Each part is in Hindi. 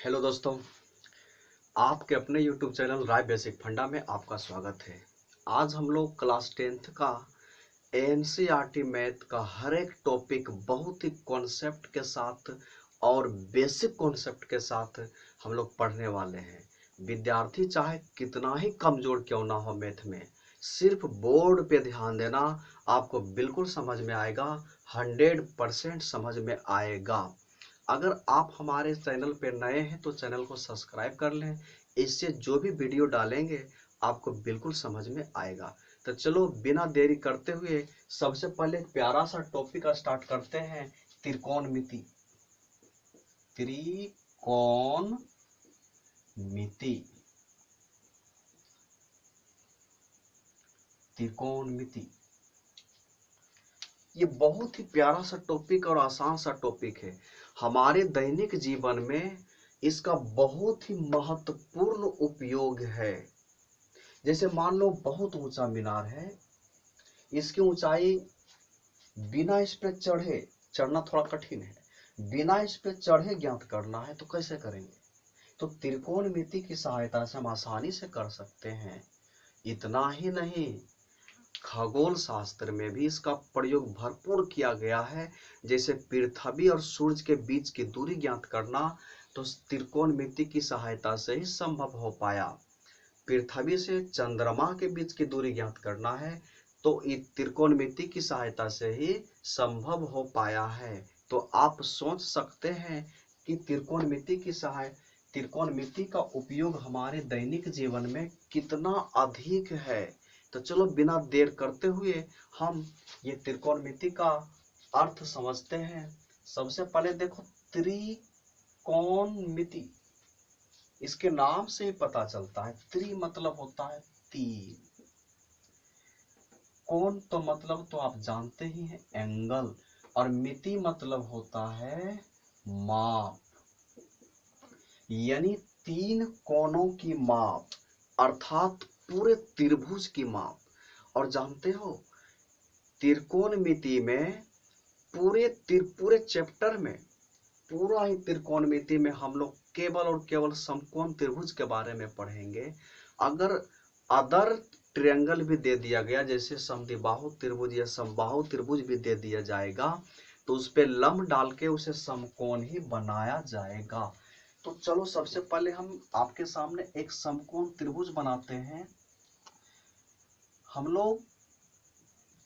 हेलो दोस्तों, आपके अपने YouTube चैनल राय बेसिक फंडा में आपका स्वागत है। आज हम लोग क्लास 10th का एनसीईआरटी मैथ का हर एक टॉपिक बहुत ही कॉन्सेप्ट के साथ और बेसिक कॉन्सेप्ट के साथ हम लोग पढ़ने वाले हैं। विद्यार्थी चाहे कितना ही कमजोर क्यों ना हो मैथ में, सिर्फ बोर्ड पे ध्यान देना, आपको बिल्कुल समझ में आएगा, 100% समझ में आएगा। अगर आप हमारे चैनल पे नए हैं तो चैनल को सब्सक्राइब कर लें। इससे जो भी वीडियो डालेंगे आपको बिल्कुल समझ में आएगा। तो चलो बिना देरी करते हुए सबसे पहले एक प्यारा सा टॉपिक स्टार्ट करते हैं। त्रिकोणमिति। त्रिकोणमिति। त्रिकोणमिति ये बहुत ही प्यारा सा टॉपिक और आसान सा टॉपिक है। हमारे दैनिक जीवन में इसका बहुत ही महत्वपूर्ण उपयोग है। जैसे मान लो बहुत ऊंचा मीनार है, इसकी ऊंचाई बिना इस पे चढ़ना थोड़ा कठिन है, बिना इस पे चढ़े ज्ञात करना है तो कैसे करेंगे? तो त्रिकोणमिति की सहायता से हम आसानी से कर सकते हैं। इतना ही नहीं, खगोल शास्त्र में भी इसका प्रयोग भरपूर किया गया है। जैसे पृथ्वी और सूर्य के बीच की दूरी ज्ञात करना तो त्रिकोणमिति की सहायता से ही संभव हो पाया। पृथ्वी से चंद्रमा के बीच की दूरी ज्ञात करना है तो त्रिकोणमिति की सहायता से ही संभव हो पाया है। तो आप सोच सकते हैं कि त्रिकोणमिति का उपयोग हमारे दैनिक जीवन में कितना अधिक है। तो चलो बिना देर करते हुए हम ये त्रिकोणमिति का अर्थ समझते हैं। सबसे पहले देखो, त्रिकोणमिति, इसके नाम से ही पता चलता है। त्रि मतलब होता है तीन, कोण तो मतलब तो आप जानते ही हैं एंगल, और मिति मतलब होता है माप, यानी तीन कोणों की माप अर्थात पूरे त्रिभुज की माप। और जानते हो त्रिकोणमिति में पूरे चैप्टर में, पूरा ही त्रिकोणमिति में हम लोग केवल और केवल समकोण त्रिभुज के बारे में पढ़ेंगे। अगर अदर ट्रायंगल भी दे दिया गया, जैसे समद्विबाहु त्रिभुज या समबाहु त्रिभुज भी दे दिया जाएगा, तो उस पे लंब डाल के उसे समकोण ही बनाया जाएगा। तो चलो सबसे पहले हम आपके सामने एक समकोण त्रिभुज बनाते हैं। हम लोग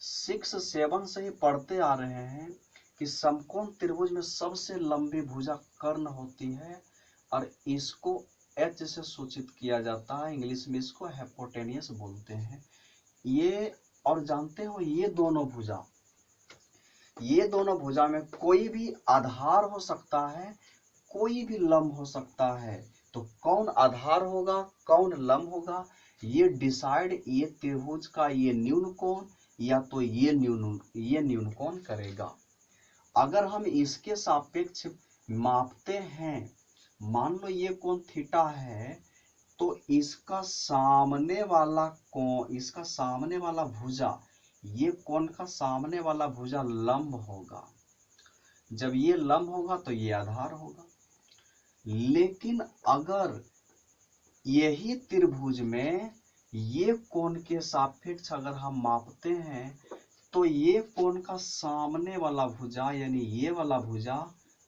6-7 से ही पढ़ते आ रहे हैं कि समकोण त्रिभुज में सबसे लंबी भुजा कर्ण होती है और इसको एच से सूचित किया जाता है। इंग्लिश में इसको हाइपोटेन्यूस बोलते हैं। ये, और जानते हो ये दोनों भुजा में कोई भी आधार हो सकता है, कोई भी लंब हो सकता है। तो कौन आधार होगा, कौन लंब होगा, ये डिसाइड ये त्रिभुज का ये न्यून कोण या तो ये न्यून कोण करेगा। अगर हम इसके सापेक्ष मापते हैं, मान लो ये कोण थीटा है, तो इसका सामने वाला कोण, इसका सामने वाला भुजा, ये कोण का सामने वाला भुजा लंब होगा। जब ये लंब होगा तो ये आधार होगा। लेकिन अगर यही त्रिभुज में ये कोण के सापेक्ष अगर हम मापते हैं तो ये कोण का सामने वाला भुजा यानी ये वाला भुजा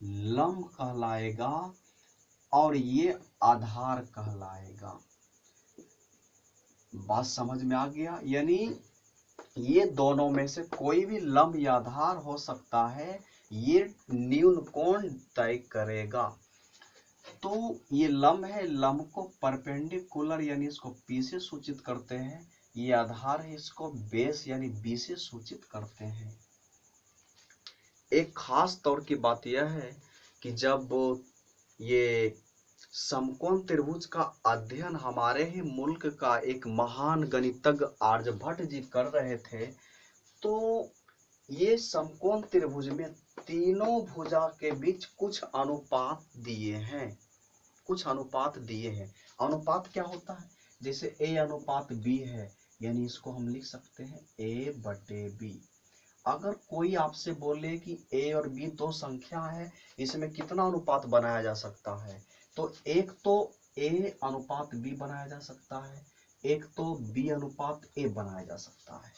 लंब कहलाएगा और ये आधार कहलाएगा। बात समझ में आ गया? यानी ये दोनों में से कोई भी लंब या आधार हो सकता है, ये न्यून कोण तय करेगा। तो ये लंब है, लंब को परपेंडिकुलर यानी इसको P से सूचित करते हैं। ये आधार है, इसको बेस यानी B से सूचित करते हैं। एक खास तौर की बात यह है कि जब ये समकोण त्रिभुज का अध्ययन हमारे ही मुल्क का एक महान गणितज्ञ आर्यभट्ट जी कर रहे थे, तो ये समकोण त्रिभुज में तीनों भुजा के बीच कुछ अनुपात दिए हैं। अनुपात क्या होता है? जैसे A अनुपात B है, यानी इसको हम लिख सकते हैं A/B। अगर कोई आपसे बोले कि A और B दो संख्या है, इसमें कितना अनुपात बनाया जा सकता है, तो एक तो ए अनुपात बी बनाया जा सकता है, एक तो बी अनुपात ए बनाया जा सकता है,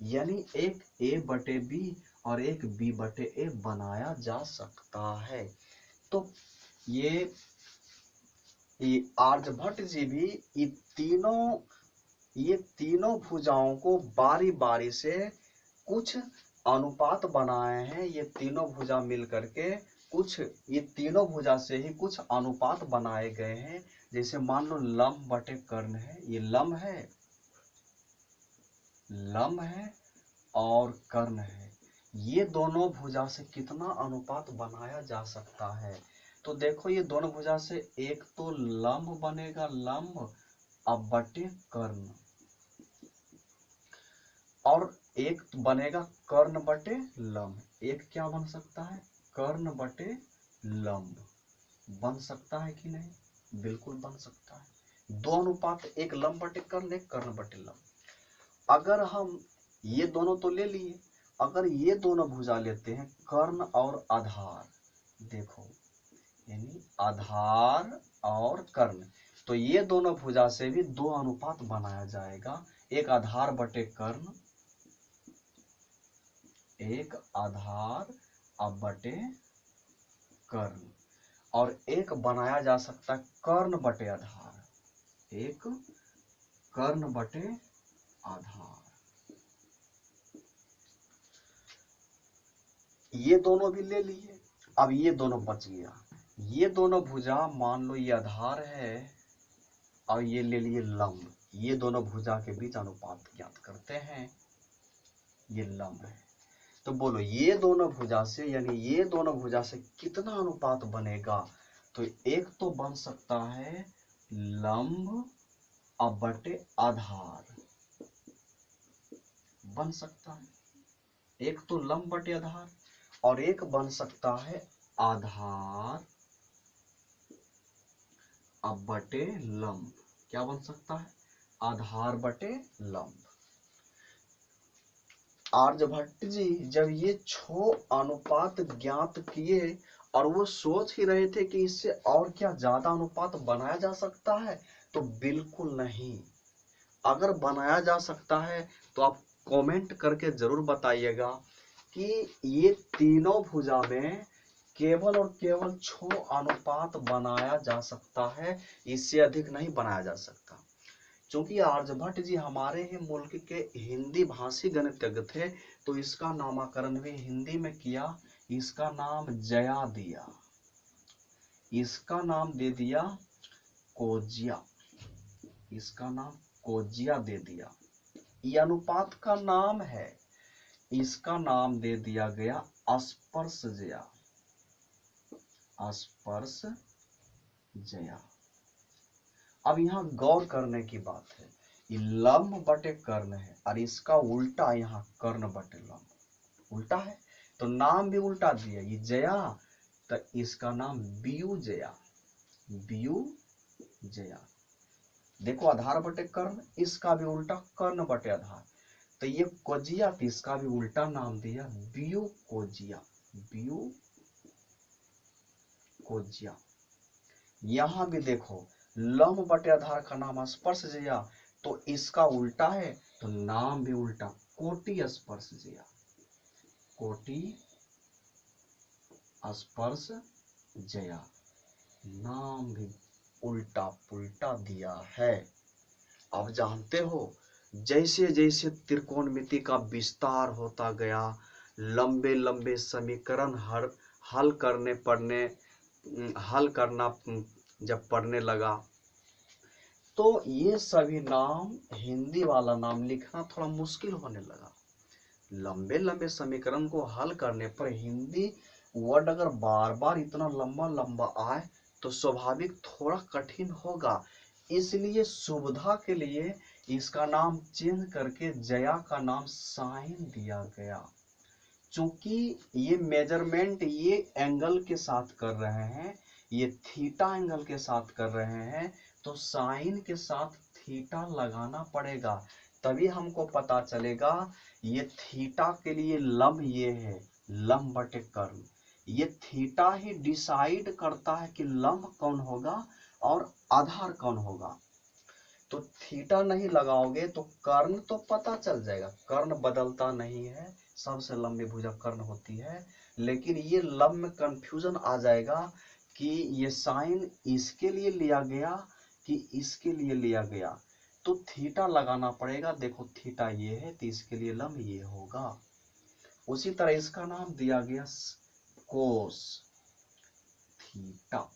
यानी एक ए बटे बी और एक बी बटे ए बनाया जा सकता है। तो ये आर्यभट्ट जी भी ये तीनों भुजाओं को बारी बारी से कुछ अनुपात बनाए हैं। ये तीनों भुजा मिल करके ये तीनों भुजा से ही कुछ अनुपात बनाए गए हैं। जैसे मान लो लंब बटे कर्ण है, ये लंब है और कर्ण है, ये दोनों भुजा से कितना अनुपात बनाया जा सकता है। तो देखो ये दोनों भुजा से एक तो लंब बनेगा, लंब अब बटे कर्ण, और एक बनेगा कर्ण बटे लंब। एक क्या बन सकता है, कर्ण बटे लंब बन सकता है कि नहीं, बिल्कुल बन सकता है। दो अनुपात, एक लंब बटे कर्ण, एक कर्ण बटे लंब। अगर हम ये दोनों तो ले लिए, अगर ये दोनों भुजा लेते हैं कर्ण और आधार, देखो यानी आधार और कर्ण, तो ये दोनों भुजा से भी दो अनुपात बनाया जाएगा। एक आधार बटे कर्ण, एक आधार अब बटे कर्ण, और एक बनाया जा सकता है कर्ण बटे आधार, एक कर्ण बटे आधार। ये दोनों भी ले लिए। अब ये दोनों बच गया, ये दोनों भुजा मान लो ये आधार है और ये ले लिए लंब, ये दोनों भुजा के बीच अनुपात ज्ञात करते हैं, ये लंब है। तो बोलो ये दोनों भुजा से, यानी ये दोनों भुजा से कितना अनुपात बनेगा। तो एक तो बन सकता है लंब अब बटे आधार, बन सकता है एक तो लंब बटे आधार, और एक बन सकता है आधार अब बटे लंब। क्या बन सकता है, आधार बटे लंब। आर्यभट्ट जी जब ये 6 अनुपात ज्ञात किए और वो सोच ही रहे थे कि इससे और क्या ज्यादा अनुपात बनाया जा सकता है, तो बिल्कुल नहीं। अगर बनाया जा सकता है तो आप कमेंट करके जरूर बताइएगा कि ये तीनों भुजा में केवल और केवल 6 अनुपात बनाया जा सकता है, इससे अधिक नहीं बनाया जा सकता। क्योंकि आर्यभट्ट जी हमारे ही मुल्क के हिंदी भाषी गणितज्ञ थे, तो इसका नामकरण भी हिंदी में किया। इसका नाम जया दिया, इसका नाम दे दिया कोजिया, इसका नाम कोजिया दे दिया। ये अनुपात का नाम है, इसका नाम दे दिया गया स्पर्शजया, स्पर्शजया। अब यहाँ गौर करने की बात है, ये लंब बटे कर्ण है और इसका उल्टा यहाँ कर्ण बटे लंब, उल्टा है तो नाम भी उल्टा दिया। ये जया तो इसका नाम बियु जया, बियु जया। देखो आधार बटे कर्ण, इसका भी उल्टा कर्ण बटे आधार, तो ये कोजिया तो इसका भी उल्टा नाम दिया बियु कोजिया, बियु कोजिया। यहां भी देखो लंब बटे आधार का नाम स्पर्शजया, तो इसका उल्टा है तो नाम भी उल्टा कोटि स्पर्शजया, कोटि स्पर्शजया, नाम भी उल्टा पुल्टा दिया है। अब जानते हो जैसे जैसे त्रिकोणमिति का विस्तार होता गया, लंबे लंबे समीकरण हल करना जब पढ़ने लगा, तो ये सभी नाम, हिंदी वाला नाम लिखना थोड़ा मुश्किल होने लगा। लंबे लंबे समीकरण को हल करने पर हिंदी वर्ड अगर बार बार इतना लंबा लंबा आए तो स्वाभाविक थोड़ा कठिन होगा। इसलिए सुविधा के लिए इसका नाम चेंज करके जया का नाम साइन दिया गया। चूंकि ये मेजरमेंट ये एंगल के साथ कर रहे हैं, ये थीटा एंगल के साथ कर रहे हैं, तो साइन के साथ थीटा लगाना पड़ेगा, तभी हमको पता चलेगा। ये थीटा के लिए लंब ये है, लंब बटे कर्ण, ये थीटा ही डिसाइड करता है कि लंब कौन होगा और आधार कौन होगा। तो थीटा नहीं लगाओगे तो कर्ण तो पता चल जाएगा, कर्ण बदलता नहीं है, सबसे लंबी भुजा कर्ण होती है, लेकिन ये लंब में कंफ्यूजन आ जाएगा कि ये साइन इसके लिए लिया गया कि इसके लिए लिया गया। तो थीटा लगाना पड़ेगा। देखो थीटा ये है तो इसके लिए लंब ये होगा। उसी तरह इसका नाम दिया गया कोस थीटा,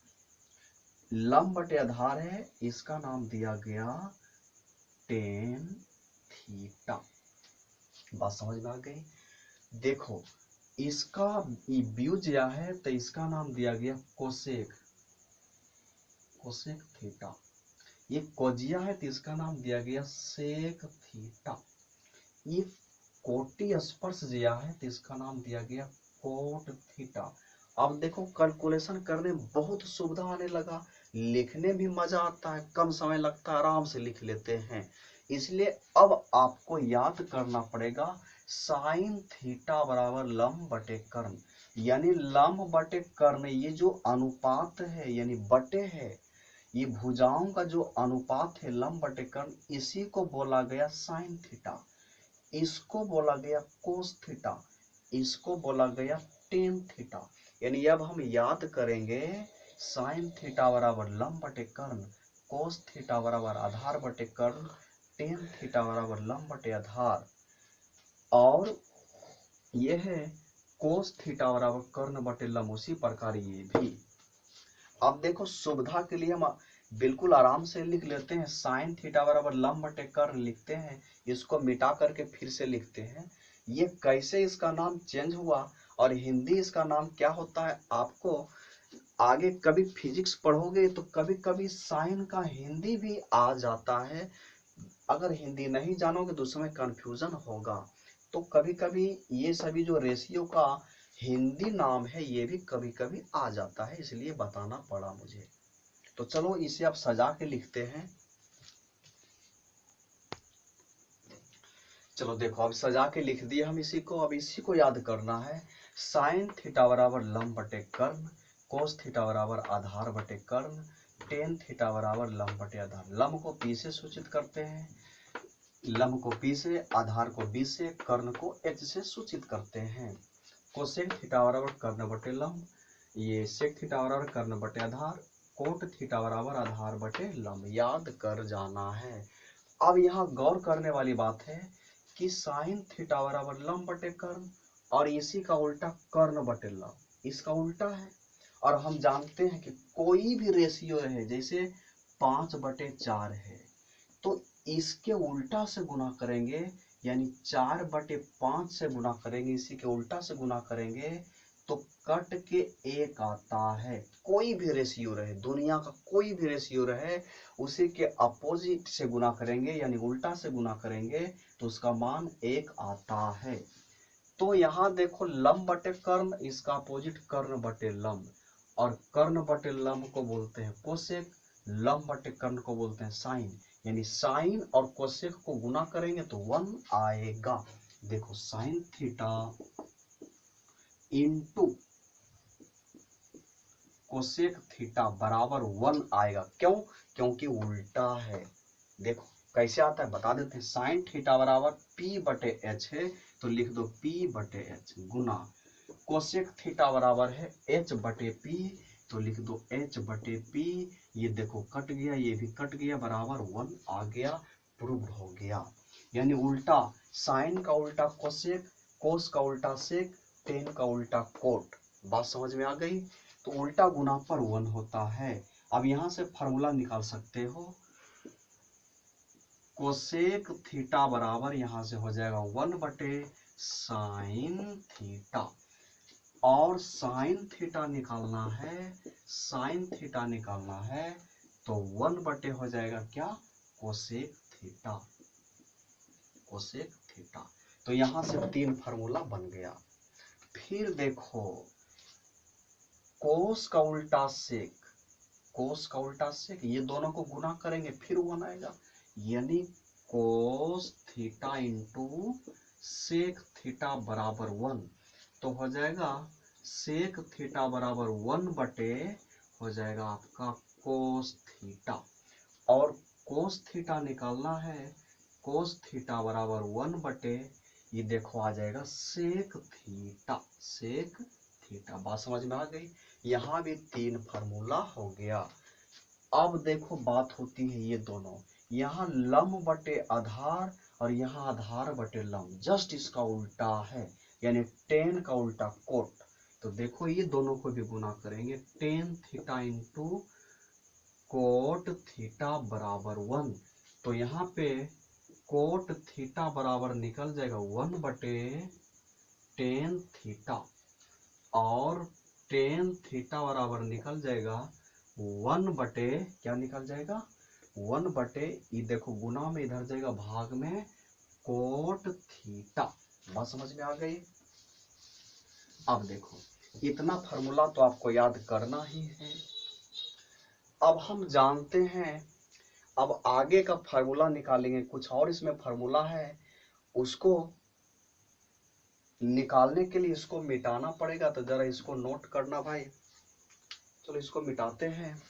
लंब बटे आधार है, इसका नाम दिया गया टेन थीटा। बात समझ में आ गई। देखो इसका व्युज्या है तो इसका नाम दिया गया कोसेक, कोसेक थीटा। ये कोजिया है तो इसका नाम दिया गया सेक थीटा। ये कोटि स्पर्श जिया है तो इसका नाम दिया गया कोट थीटा। अब देखो कैलकुलेशन करने में बहुत सुविधा आने लगा, लिखने भी मजा आता है, कम समय लगता है, आराम से लिख लेते हैं। इसलिए अब आपको याद करना पड़ेगा साइन थीटा बराबर लंब बटे कर्ण, यानी लंब बटे कर्ण, ये जो अनुपात है यानी बटे है, ये भुजाओं का जो अनुपात है लंब बटे कर्ण, इसी को बोला गया साइन थीटा, इसको बोला गया कोस थीटा, इसको बोला गया टेन थीटा। यानी अब हम याद करेंगे साइन थीटा बराबर लंब बटे कर्ण, कोस थीटा बराबर आधार बटे कर्ण, टेन थीटा बराबर लंब बटे आधार, और यह है कोस थीटा बराबर कर्ण बटे लंब। उसी प्रकार ये भी। अब देखो सुविधा के लिए हम बिल्कुल आराम से लिख लेते हैं, साइन थीटा बराबर लंब बटे कर्ण लिखते हैं, इसको मिटा करके फिर से लिखते हैं। ये कैसे इसका नाम चेंज हुआ और हिंदी इसका नाम क्या होता है, आपको आगे कभी फिजिक्स पढ़ोगे तो कभी कभी साइन का हिंदी भी आ जाता है। अगर हिंदी नहीं जानोगे तो उसमें कंफ्यूजन होगा। तो कभी कभी ये सभी जो रेशियो का हिंदी नाम है ये भी कभी कभी आ जाता है, इसलिए बताना पड़ा मुझे। तो चलो इसे आप सजा के लिखते हैं। चलो देखो अब सजा के लिख दिए हम इसी को। अब इसी को याद करना है, साइन थीटा बराबर लंब बटे कर्ण, कोस थीटा बराबर आधार बटे कर्ण, टेन थीटा बराबर लंब बटे आधार। लंब को पी से सूचित करते हैं, लंब को पी से, आधार को बी से, कर्ण को एच से सूचित करते हैं। कोसेक थीटा बराबर कर्ण बटे लंब, ये सेक थीटा बराबर कर्ण बटे आधार, कोट थीटा बराबर आधार बटे लंब। याद कर जाना है। अब यहाँ गौर करने वाली बात है कि साइन थीटा बराबर लंब बटे कर्ण और इसी का उल्टा कर्ण बटे लंब, इसका उल्टा है। और हम जानते हैं कि कोई भी रेशियो है, जैसे 5/4 है तो इसके उल्टा से गुना करेंगे, यानी 4/5 से गुना करेंगे, इसी के उल्टा से गुना करेंगे तो कट के 1 आता है। कोई भी रेशियो रहे, दुनिया का कोई भी रेशियो रहे, उसी के अपोजिट से गुना करेंगे यानी उल्टा से गुना करेंगे तो उसका मान 1 आता है। तो यहाँ देखो लंब बटे कर्ण, इसका अपोजिट कर्ण बटे लंब, और कर्ण बटे लंब को बोलते हैं कोसेक, लंब बटे कर्ण को बोलते हैं साइन। यानी साइन और कोसेक को गुना करेंगे तो 1 आएगा। देखो sine theta into cosec theta बराबर 1 आएगा। क्यों? क्योंकि उल्टा है। देखो कैसे आता है बता देते हैं। साइन थीटा बराबर P बटे एच है तो लिख दो P बटे एच, गुना कोसेक थीटा बराबर है H बटे P तो लिख दो H बटे P। ये देखो कट गया, ये भी कट गया, बराबर 1 आ गया, प्रूव हो गया। यानी उल्टा, साइन का उल्टा कोसेक, कोस का उल्टा सेक, टेन का उल्टा कोट। बात समझ में आ गई। तो उल्टा गुना पर 1 होता है। अब यहां से फॉर्मूला निकाल सकते हो, कोसेक थीटा बराबर यहां से हो जाएगा 1 बटे साइन थीटा, और साइन थीटा निकालना है, साइन थीटा निकालना है तो 1 बटे हो जाएगा क्या, कोसेक थीटा, कोसेक थीटा। तो यहां से 3 फार्मूला बन गया। फिर देखो कोस का उल्टा सेक, कोस का उल्टा सेक, ये दोनों को गुना करेंगे फिर 1 आएगा, यानी cos theta into sec theta बराबर 1। तो हो जाएगा सेक थीटा बराबर 1 बटे हो जाएगा आपका कोस थीटा, और कोस थीटा निकालना है, कोस थीटा बराबर 1 बटे ये देखो आ जाएगा सेक थीटा, सेक थीटा। बात समझ में आ गई। यहाँ भी 3 फार्मूला हो गया। अब देखो बात होती है ये दोनों, यहाँ लंब बटे आधार और यहाँ आधार बटे लंब, जस्ट इसका उल्टा है, यानी टेन का उल्टा कोट। तो देखो ये दोनों को भी गुना करेंगे, tan theta into cot theta बराबर 1। तो यहाँ पे कोट थीटा बराबर निकल जाएगा 1 बटे टेन थीटा, और टेन थीटा बराबर निकल जाएगा 1 बटे क्या निकल जाएगा 1 बटे ये देखो गुना में इधर जाएगा भाग में कोट थीटा। बात समझ में आ गई। अब देखो इतना फार्मूला तो आपको याद करना ही है। अब हम जानते हैं, अब आगे का फार्मूला निकालेंगे, कुछ और इसमें फार्मूला है, उसको निकालने के लिए इसको मिटाना पड़ेगा। तो जरा इसको नोट करना भाई। चलो इसको मिटाते हैं,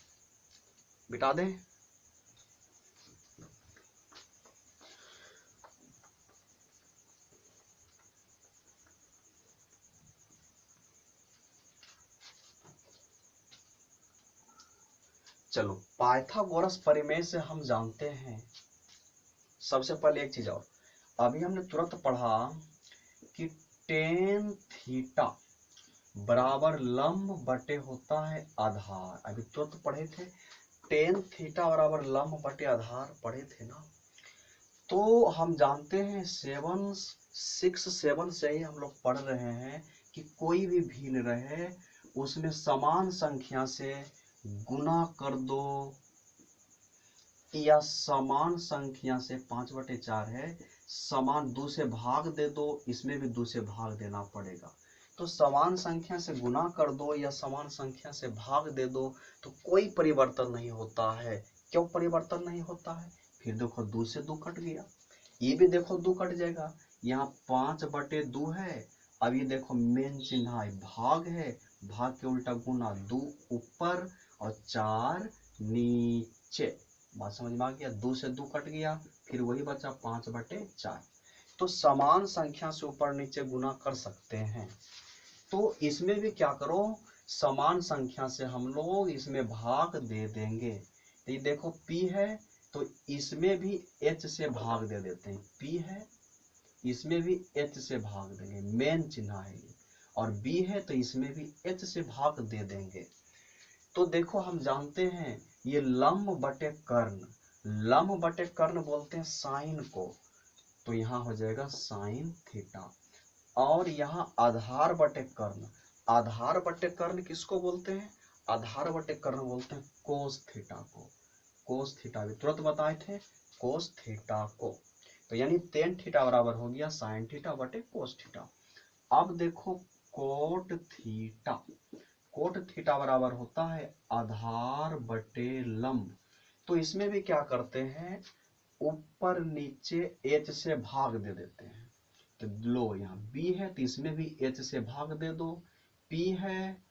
मिटा दें। चलो पाइथागोरस प्रमेय से हम जानते हैं, सबसे पहले एक चीज और, अभी हमने तुरंत पढ़ा कि टेन थीटा बराबर लंब बटे होता है आधार। अभी तुरंत पढ़े थे, टेन थीटा बराबर लंब बटे आधार पढ़े थे ना। तो हम जानते हैं 7 से ही हम लोग पढ़ रहे हैं कि कोई भी भिन्न रहे उसमें समान संख्या से गुना कर दो, या समान संख्या से 5/4 है, समान 2 से भाग दे दो, इसमें भी 2 से भाग देना पड़ेगा। तो समान संख्या से गुना कर दो या समान संख्या से भाग दे दो तो कोई परिवर्तन नहीं होता है। क्यों परिवर्तन नहीं होता है? फिर देखो 2 से 2 कट गया, ये भी देखो 2 कट जाएगा, यहाँ 5/2 है। अब ये देखो मेन चिन्ह है, भाग है, भाग के उल्टा गुना, 2 ऊपर और 4 नीचे। बात समझ में आ गया। 2 से 2 कट गया, फिर वही बचा 5/4। तो समान संख्या से ऊपर नीचे गुना कर सकते हैं। तो इसमें भी क्या करो, समान संख्या से हम लोग इसमें भाग दे देंगे। तो ये देखो P है तो इसमें भी H से भाग दे देते हैं, P है इसमें भी H से भाग देंगे, मेन चिन्ह है ये, और B है तो इसमें भी H से भाग दे देंगे। तो देखो हम जानते हैं ये लंब बटे कर्ण, लंब बटे कर्ण बोलते हैं साइन को, तो यहाँ हो जाएगा साइन थीटा। और यहाँ आधार बटे कर्ण, आधार बटे कर्ण किसको बोलते हैं? आधार बटे कर्ण बोलते हैं कोस थीटा को, कोस थीटा भी तुरंत बताए थे, कोस थीटा को। तो यानी टेन थीटा बराबर हो गया साइन थीटा बटे कोस थीटा। अब देखो कोट थीटा, कोट थीटा बराबर होता है आधार बटे लंब। तो इसमें भी क्या करते हैं, ऊपर नीचे H से भाग दे देते हैं। तो लो यहाँ B है तो इसमें भी H से भाग दे दो, P है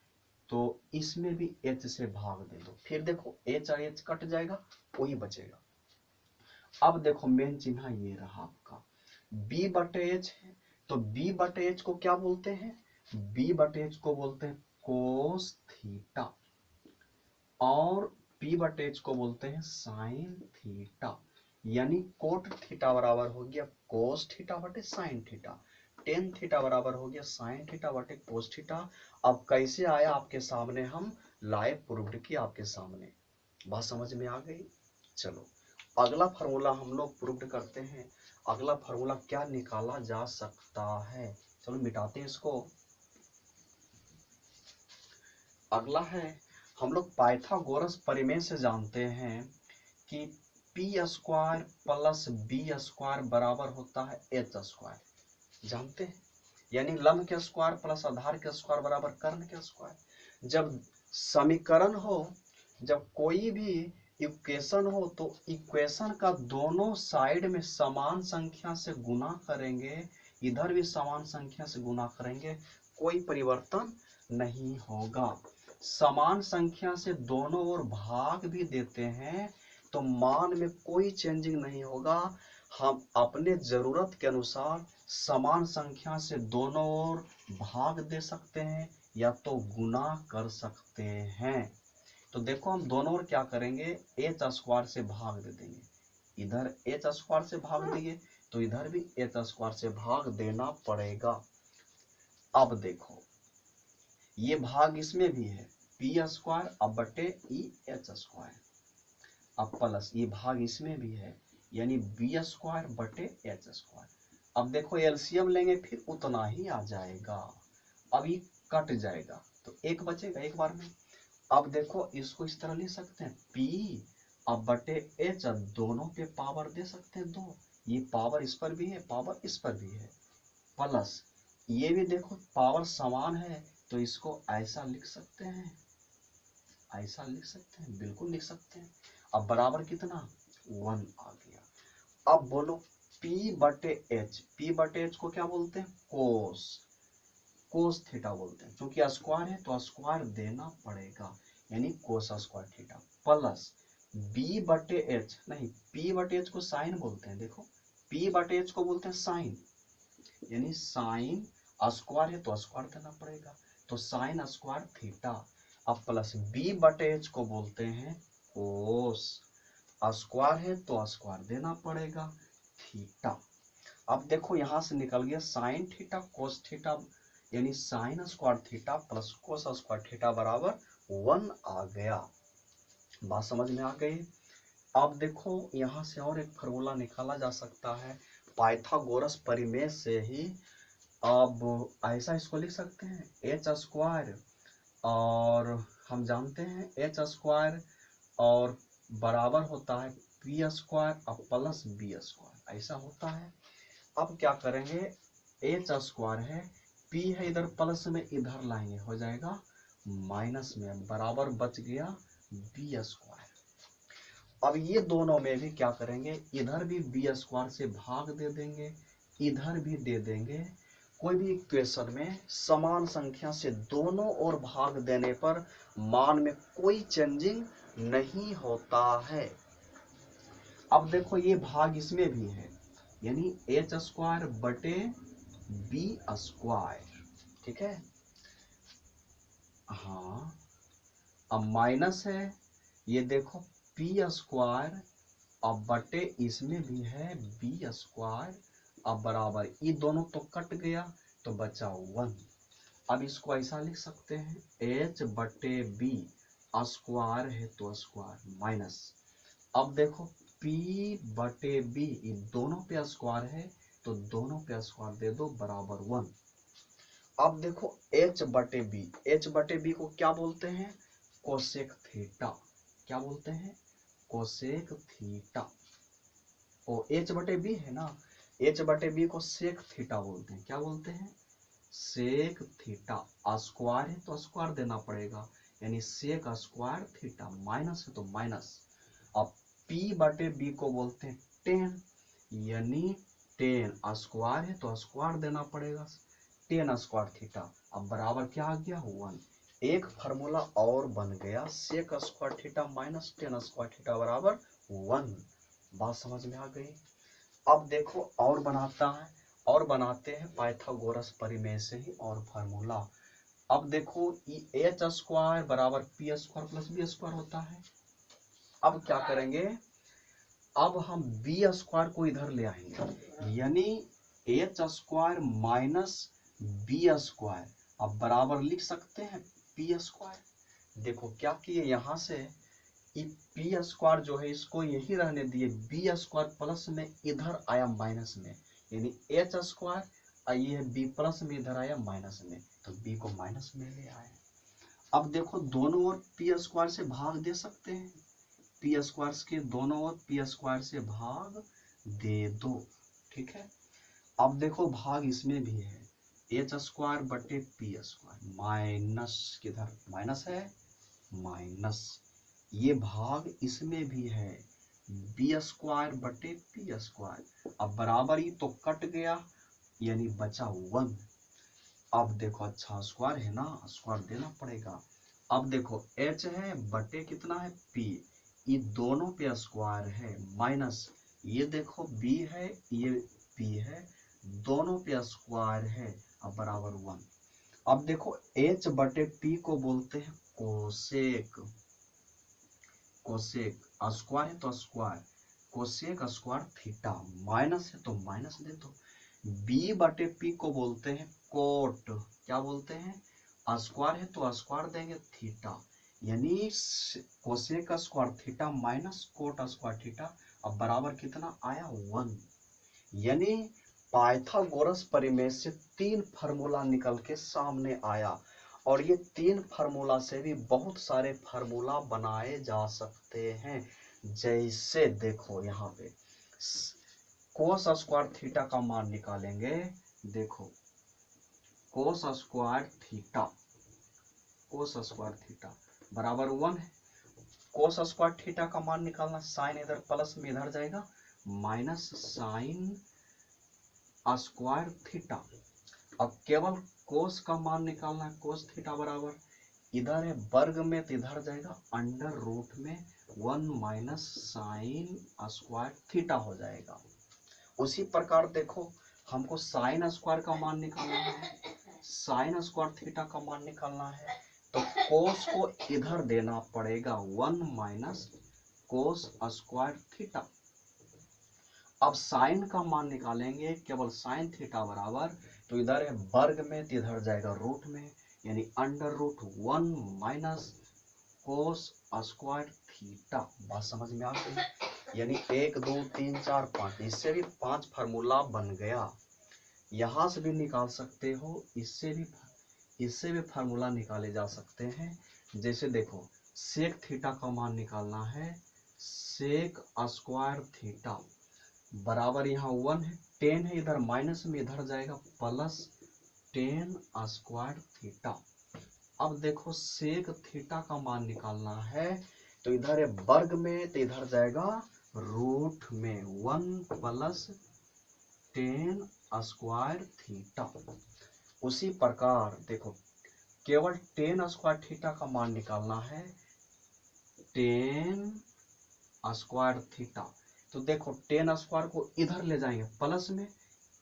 तो इसमें भी H से भाग दे दो, फिर देखो H और H कट जाएगा, वही बचेगा। अब देखो मेन चिन्ह ये रहा आपका B/H है, तो B/H को क्या बोलते हैं? B/H को बोलते हैं कोस थीटा, और P/H को बोलते हैं साइन थीटा। यानी कोट थीटा बराबर हो गया कोस थीटा बटे साइन थीटा, टेन थीटा बराबर हो गया साइन थीटा बटे कोस थीटा। अब कैसे आया आपके सामने, हम लाइव प्रूव्ड की आपके सामने। बात समझ में आ गई। चलो अगला फार्मूला हम लोग प्रूव्ड करते हैं। अगला फार्मूला क्या निकाला जा सकता है, चलो मिटाते हैं इसको। अगला है, हम लोग पाइथागोरस प्रमेय से जानते हैं कि p² प्लस b² बराबर होता है h², जानते हैं, यानी लंब के स्क्वायर प्लस आधार के स्क्वायर बराबर कर्ण के स्क्वायर। जब समीकरण हो, जब कोई भी इक्वेशन हो तो इक्वेशन का दोनों साइड में समान संख्या से गुना करेंगे, इधर भी समान संख्या से गुना करेंगे, कोई परिवर्तन नहीं होगा। समान संख्या से दोनों ओर भाग भी देते हैं तो मान में कोई चेंजिंग नहीं होगा। हम अपने जरूरत के अनुसार समान संख्या से दोनों ओर भाग दे सकते हैं या तो गुना कर सकते हैं। तो देखो हम दोनों ओर क्या करेंगे, एच स्क्वायर से भाग दे देंगे। इधर एच स्क्वायर से भाग देंगे तो इधर भी एच स्क्वायर से भाग देना पड़ेगा। अब देखो ये भाग इसमें भी है, पी स्क्वायर अब बटे ई एच स्क्वायर, अब प्लस ये भाग इसमें भी है यानी बी स्क्वायर बटे एच स्क्वायर। अब देखो एलसीएम लेंगे फिर उतना ही आ जाएगा। अब ये कट जाएगा तो एक बचेगा एक बार में। अब देखो इसको इस तरह ले सकते हैं, पी अब बटे एच, दोनों पे पावर दे सकते हैं दो, ये पावर इस पर भी है पावर इस पर भी है, प्लस ये भी देखो पावर समान है तो इसको ऐसा लिख सकते हैं, ऐसा लिख सकते हैं, बिल्कुल लिख सकते हैं। अब बराबर कितना 1 आ गया। अब बोलो P बटे एच, P बटे एच को क्या बोलते हैं, कोस, कोस थीटा बोलते हैं। क्योंकि स्क्वायर है तो स्क्वायर देना पड़ेगा यानी कोस स्क्वायर थीटा, प्लस B बटे एच, नहीं P बटे एच को साइन बोलते हैं। देखो P बटे एच को बोलते हैं साइन यानी साइन स्क्वायर है तो स्क्वायर देना पड़ेगा तो साइन स्क्वायर थीटा। अब प्लस बी बटे एच को बोलते हैं कोस, स्क्वायर है तो स्क्वायर देना पड़ेगा थीटा। अब देखो यहां से निकल गया साइन थीटा कोस थीटा यानी sine square theta plus cos square theta बराबर 1 आ गया। बात समझ में आ गई। अब देखो यहां से और एक फॉर्मूला निकाला जा सकता है पाइथागोरस परिमेय से ही। अब ऐसा इसको लिख सकते हैं एच स्क्वायर, और हम जानते हैं एच स्क्वायर और बराबर होता है पी स्क्वायर और प्लस बी स्क्वायर, ऐसा होता है। अब क्या करेंगे, एच स्क्वायर है, पी है इधर प्लस में इधर लाएंगे हो जाएगा माइनस में, बराबर बच गया बी स्क्वायर। अब ये दोनों में भी क्या करेंगे, इधर भी बी स्क्वायर से भाग दे देंगे इधर भी दे देंगे। कोई भी इक्वेशन में समान संख्या से दोनों ओर भाग देने पर मान में कोई चेंजिंग नहीं होता है। अब देखो ये भाग इसमें भी है यानी एच स्क्वायर बटे बी स्क्वायर, ठीक है। हाँ अब माइनस है, ये देखो पी स्क्वायर अब बटे इसमें भी है बी स्क्वायर, अब बराबर ये दोनों तो कट गया तो बचा 1। अब इसको ऐसा लिख सकते हैं एच बटे बी, स्क्वायर है तो स्क्वायर माइनस, अब देखो P बटे बी, ये दोनों पे स्क्वायर है तो दोनों पे स्क्वायर दे दो बराबर 1। अब देखो H बटे बी, H बटे बी को क्या बोलते हैं, कोसेक थीटा, क्या बोलते हैं कोसेक थीटा। ओ H बटे बी है ना, H बटे बी को सेक थीटा बोलते हैं, क्या बोलते हैं सेक थीटा। स्क्वायर है तो स्क्वायर देना पड़ेगा यानी सेक स्क्वायर थीटा, माइनस है तो माइनस। अब P बटे बी को बोलते हैं टेन यानी टेन, स्क्वायर है तो स्क्वायर देना पड़ेगा टेन स्क्वायर थीटा। अब बराबर क्या आ गया 1। एक फार्मूला और बन गया sec square theta minus tan square theta बराबर 1। बात समझ में आ गई। अब देखो और बनाता है, और बनाते हैं पाइथागोरस परिमेय से ही और फार्मूला। अब देखो एच स्क्वायर बराबर P square plus B square होता है। अब क्या करेंगे, अब हम बी स्क्वायर को इधर ले आएंगे यानी H square minus B square, अब बराबर लिख सकते हैं पी स्क्वायर। देखो क्या किए यहां से पी स्क्वायर जो है इसको यही रहने दिए, बी स्क्वायर प्लस में इधर आया माइनस में यानी एच स्क्वायर, ये बी प्लस में इधर आया माइनस में तो बी को माइनस में ले आए। अब देखो दोनों ओर पी स्क्वायर से भाग दे सकते हैं, पी स्क्वायर के दोनों ओर पी स्क्वायर से भाग दे दो, ठीक है। अब देखो भाग इसमें भी है एच स्क्वायर बटे पी स्क्वायर, माइनस किधर माइनस है माइनस, ये भाग इसमें भी है बी स्क्वायर बटे पी स्क्वायर, अब बराबर ही तो कट गया यानी बचा 1। अब देखो अच्छा स्क्वायर है ना, स्क्वायर देना पड़ेगा। अब देखो h है बटे कितना है p, ये दोनों पे स्क्वायर है, माइनस ये देखो b है ये p है, दोनों पे स्क्वायर है, अब बराबर 1। अब देखो h बटे p को बोलते हैं कोसेक, कोसेक स्क्वायर है तो square, cosec square theta, minus है तो माइनस दे दो। b बटे p को बोलते हैं कोट, क्या बोलते हैं, स्क्वायर है तो स्क्वायर देंगे थीटा, यानी cosec square theta minus cot square theta, अब बराबर कितना आया 1। यानी पाइथागोरस परिमेय से 3 फार्मूला निकल के सामने आया, और ये 3 फार्मूला से भी बहुत सारे फार्मूला बनाए जा सकते हैं। जैसे देखो यहाँ पे कोस स्क्वायर थीटा का मान निकालेंगे, देखो कोस स्क्वायर थीटा, कोस स्क्वायर थीटा बराबर 1 है। कोस स्क्वायर थीटा का मान निकालना, साइन इधर प्लस में इधर जाएगा, माइनस साइन स्क्वायर थीटा। अब केवल कोस का मान निकालना है, कोस थीटा बराबर इधर है वर्ग में तो इधर जाएगा अंडर रूट में 1 माइनस साइन स्क्वायर थीटा हो जाएगा। उसी प्रकार देखो हमको साइन स्क्वायर का मान निकालना है, साइन स्क्वायर थीटा का मान निकालना है, तो कोस को इधर देना पड़ेगा 1 माइनस कोस स्क्वायर थीटा। अब साइन का मान निकालेंगे, केवल साइन थीटा बराबर, तो इधर है वर्ग में तो इधर जाएगा रूट में, यानी अंडर रूट 1 माइनस कोस स्क्वायर थीटा। बात समझ में आ गई, यानी 1 2 3 4 5, इससे भी 5 फार्मूला बन गया। यहां से भी निकाल सकते हो, इससे भी फार्मूला निकाले जा सकते हैं। जैसे देखो सेक थीटा का मान निकालना है, सेक स्क्वायर थीटा बराबर यहाँ 1 है, 10 है इधर माइनस में इधर जाएगा प्लस 10 स्क्वायर थीटा। अब देखो सेक थीटा का मान निकालना है, तो इधर है वर्ग में तो इधर जाएगा रूट में 1 प्लस 10 स्क्वायर थीटा। उसी प्रकार देखो केवल 10 स्क्वायर थीटा का मान निकालना है, 10 स्क्वायर थीटा, तो देखो 10 स्क्वायर को इधर ले जाएंगे प्लस में,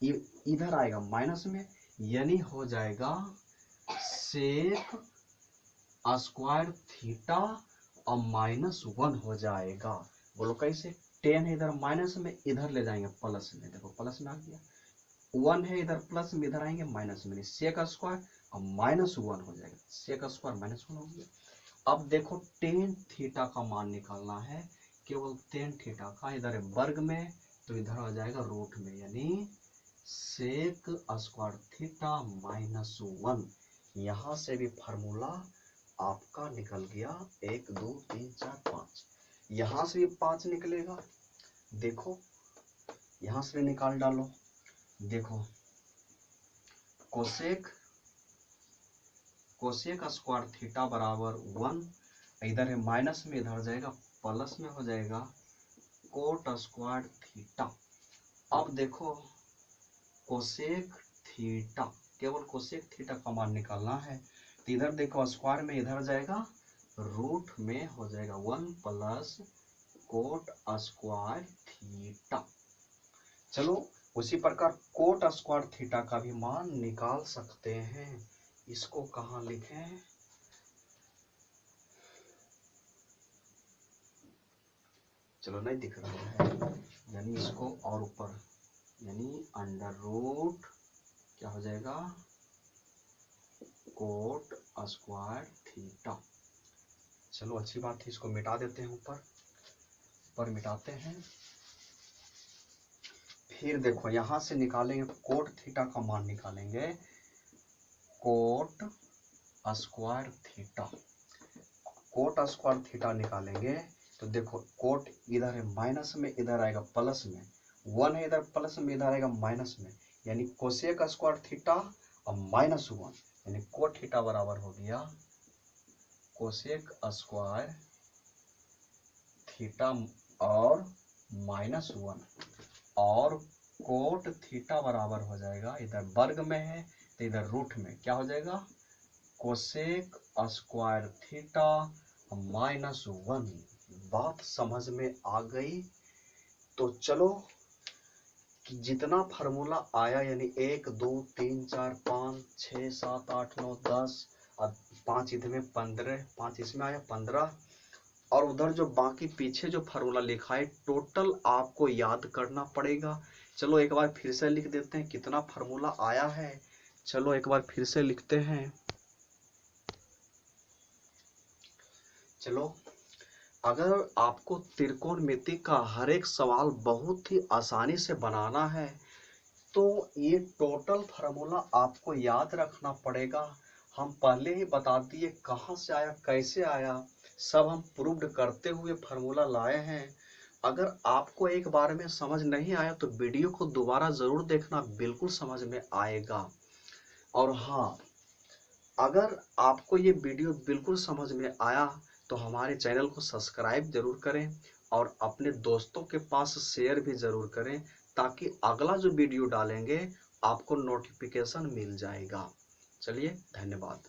इधर आएगा माइनस में, यानी हो जाएगा सेक स्क्वायर थीटा और माइनस 1 हो जाएगा। बोलो कैसे, 10 है इधर माइनस में, इधर ले जाएंगे प्लस में, देखो प्लस में आ गया, 1 है इधर प्लस में, इधर आएंगे माइनस में, सेक स्क्वायर और माइनस 1 हो जाएगा, सेक स्क्वायर माइनस 1 हो गया। अब देखो टेन थीटा का मान निकालना है, केवल टेन थीटा का, इधर वर्ग में तो इधर आ जाएगा रूट में, यानी सेक स्क्वायर थीटा माइनस 1। यहां से भी फार्मूला आपका निकल गया, 1 2 3 4 5, यहां से भी 5 निकलेगा। देखो यहां से भी निकाल डालो, देखो कोसेक स्क्वायर थीटा बराबर 1, इधर है माइनस में इधर जाएगा प्लस में हो जाएगा कोट स्क्वायर थीटा। अब देखो कोसेक थीटा, केवल कोसेक थीटा का मान निकालना है, तो इधर देखो स्क्वायर में इधर जाएगा रूट में हो जाएगा 1 प्लस कोट स्क्वायर थीटा। चलो उसी प्रकार कोट स्क्वायर थीटा का भी मान निकाल सकते हैं। इसको कहाँ लिखें, चलो नहीं दिख रहा है, यानी इसको और ऊपर, यानी अंडर रूट क्या हो जाएगा कोट स्क्वायर थीटा। चलो अच्छी बात है, इसको मिटा देते हैं, ऊपर मिटाते हैं। फिर देखो यहां से निकालेंगे कोट थीटा का मान निकालेंगे, coat square theta, coat square theta निकालेंगे, तो देखो कोट इधर है माइनस में इधर आएगा प्लस में, 1 है इधर प्लस में इधर आएगा माइनस में, यानी कोसेक स्क्वायर थीटा और माइनस 1, यानी कोट थीटा बराबर हो गया कोसेक स्क्वायर थीटा और माइनस 1, और कोट थीटा बराबर हो जाएगा, इधर वर्ग में है तो इधर रूट में क्या हो जाएगा, कोसेक स्क्वायर थीटा -1। बात समझ में आ गई। तो चलो कि जितना फार्मूला आया यानी 1 2 3 4 5 6 7 8 9 10 और 5 इधर में 15, 5 इसमें आया 15, और उधर जो बाकी पीछे जो फार्मूला लिखा है टोटल आपको याद करना पड़ेगा। चलो एक बार फिर से लिख देते हैं कितना फार्मूला आया है। चलो एक बार फिर से लिखते हैं। चलो, अगर आपको त्रिकोणमिति का हर एक सवाल बहुत ही आसानी से बनाना है तो ये टोटल फार्मूला आपको याद रखना पड़ेगा। हम पहले ही बता दिए कहाँ से आया, कैसे आया, सब हम प्रूव्ड करते हुए फार्मूला लाए हैं। अगर आपको एक बार में समझ नहीं आया तो वीडियो को दोबारा ज़रूर देखना, बिल्कुल समझ में आएगा। और हाँ, अगर आपको ये वीडियो बिल्कुल समझ में आया तो हमारे चैनल को सब्सक्राइब जरूर करें और अपने दोस्तों के पास शेयर भी जरूर करें, ताकि अगला जो वीडियो डालेंगे आपको नोटिफिकेशन मिल जाएगा। चलिए, धन्यवाद।